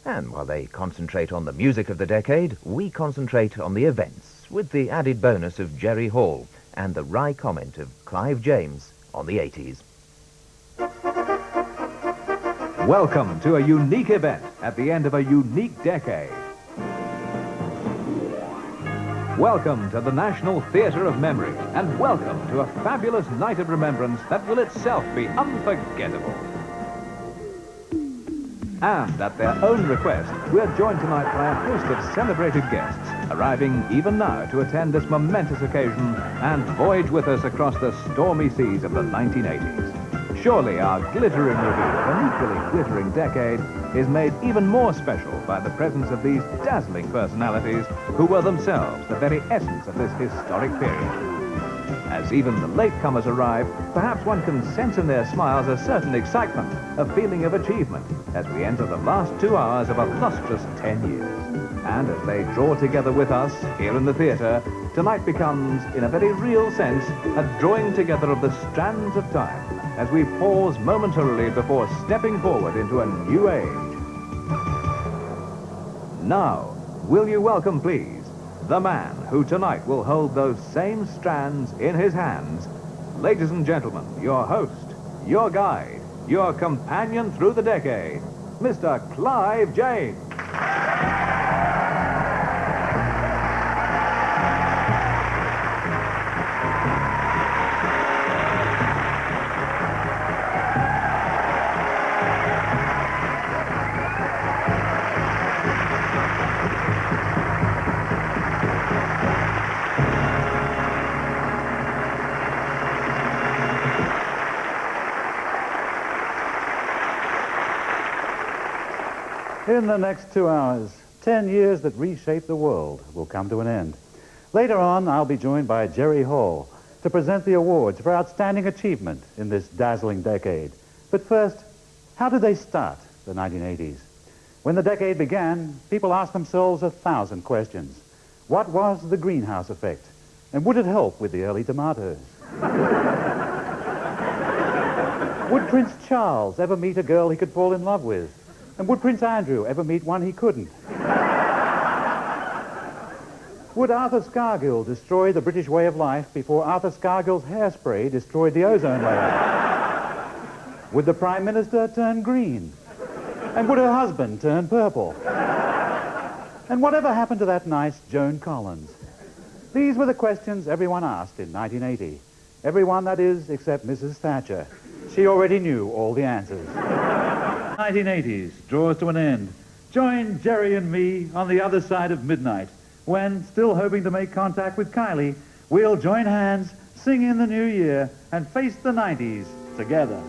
And while they concentrate on the music of the decade, we concentrate on the events, with the added bonus of Jerry Hall and the wry comment of Clive James on the 80s. Welcome to a unique event at the end of a unique decade. Welcome to the National Theatre of Memory, and welcome to a fabulous night of remembrance that will itself be unforgettable. And at their own request, we're joined tonight by a host of celebrated guests, arriving even now to attend this momentous occasion and voyage with us across the stormy seas of the 1980s. Surely our glittering review of an equally glittering decade is made even more special by the presence of these dazzling personalities who were themselves the very essence of this historic period. As even the latecomers arrive, perhaps one can sense in their smiles a certain excitement, a feeling of achievement, as we enter the last 2 hours of a lustrous 10 years. And as they draw together with us here in the theatre, tonight becomes, in a very real sense, a drawing together of the strands of time, as we pause momentarily before stepping forward into a new age. Now, will you welcome, please, the man who tonight will hold those same strands in his hands. Ladies and gentlemen, your host, your guide, your companion through the decade, Mr. Clive James. In the next 2 hours, 10 years that reshaped the world will come to an end. Later on, I'll be joined by Jerry Hall to present the awards for outstanding achievement in this dazzling decade. But first, how did they start, the 1980s? When the decade began, people asked themselves 1,000 questions. What was the greenhouse effect? And would it help with the early tomatoes? Would Prince Charles ever meet a girl he could fall in love with? And would Prince Andrew ever meet one he couldn't? Would Arthur Scargill destroy the British way of life before Arthur Scargill's hairspray destroyed the ozone layer? Would the Prime Minister turn green? And would her husband turn purple? And whatever happened to that nice Joan Collins? These were the questions everyone asked in 1980. Everyone, that is, except Mrs. Thatcher. She already knew all the answers. 1980s draws to an end. Join Jerry and me on the other side of midnight, when, still hoping to make contact with Kylie, we'll join hands, sing in the new year, and face the 90s together.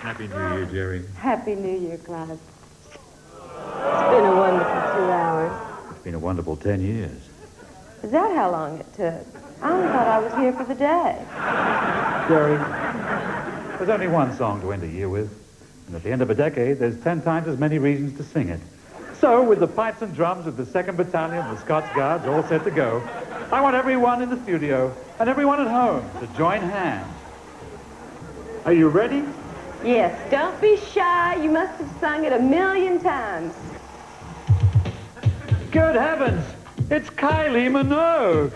Happy New Year, Jerry. Happy New Year, Clive. It's been a wonderful 2 hours. It's been a wonderful 10 years. Is that how long it took? I only thought I was here for the day. Jerry, there's only one song to end a year with. And at the end of a decade, there's 10 times as many reasons to sing it. So, with the pipes and drums of the 2nd Battalion of the Scots Guards all set to go, I want everyone in the studio and everyone at home to join hands. Are you ready? Yes, don't be shy. You must have sung it 1,000,000 times. Good heavens! It's Kylie Minogue!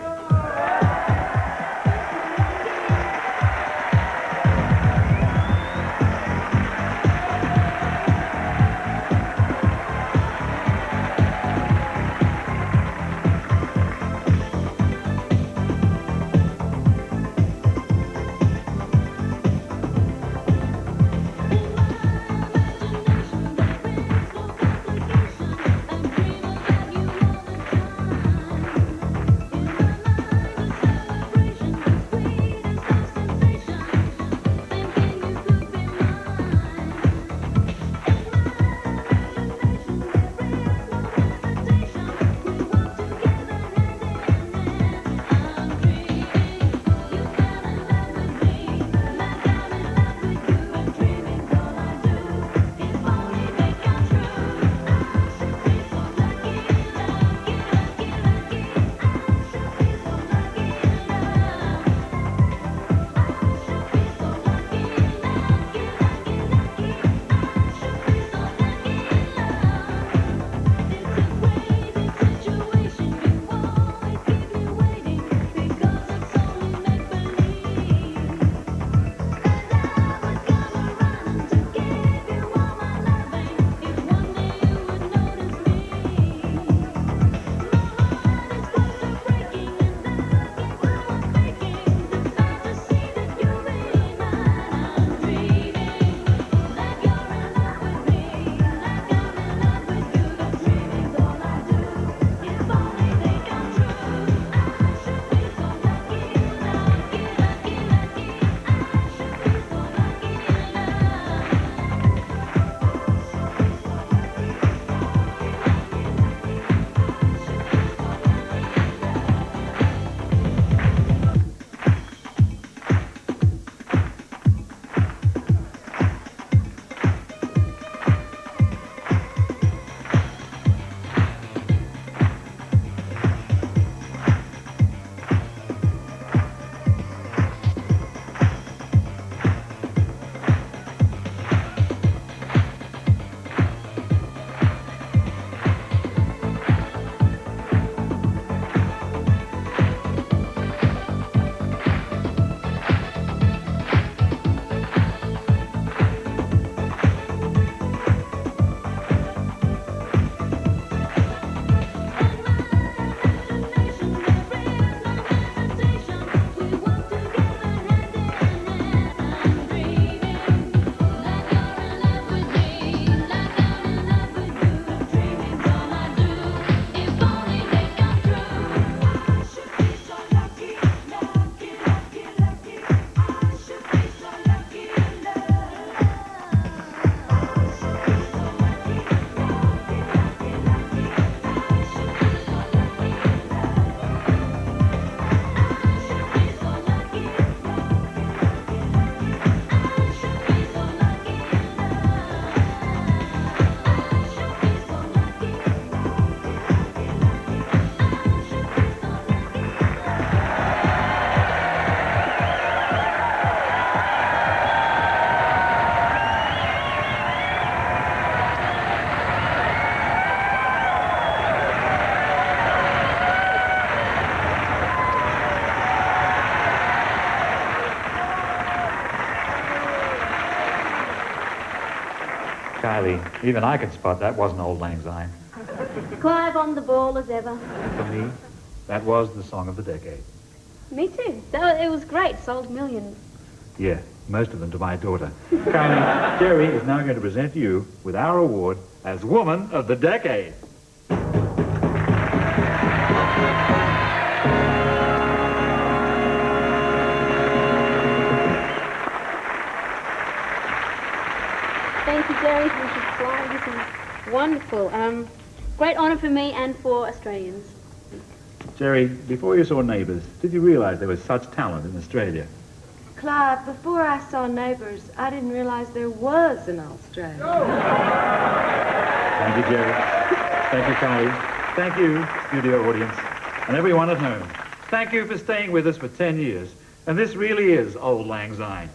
Kylie, even I could spot that wasn't Old Lang Syne. Clive on the ball as ever. For me, that was the song of the decade. Me too. It was great. Sold millions. Yeah, most of them to my daughter. Kylie, Jerry is now going to present you with our award as Woman of the Decade. Thank you, Jerry. Thank you, Clive. This is wonderful. Great honour for me and for Australians. Jerry, before you saw Neighbours, did you realise there was such talent in Australia? Clive, before I saw Neighbours, I didn't realize there was an Australia. Thank you, Jerry. Thank you, Kylie. Thank you, studio audience, and everyone at home. Thank you for staying with us for 10 years. And this really is Old Lang Syne.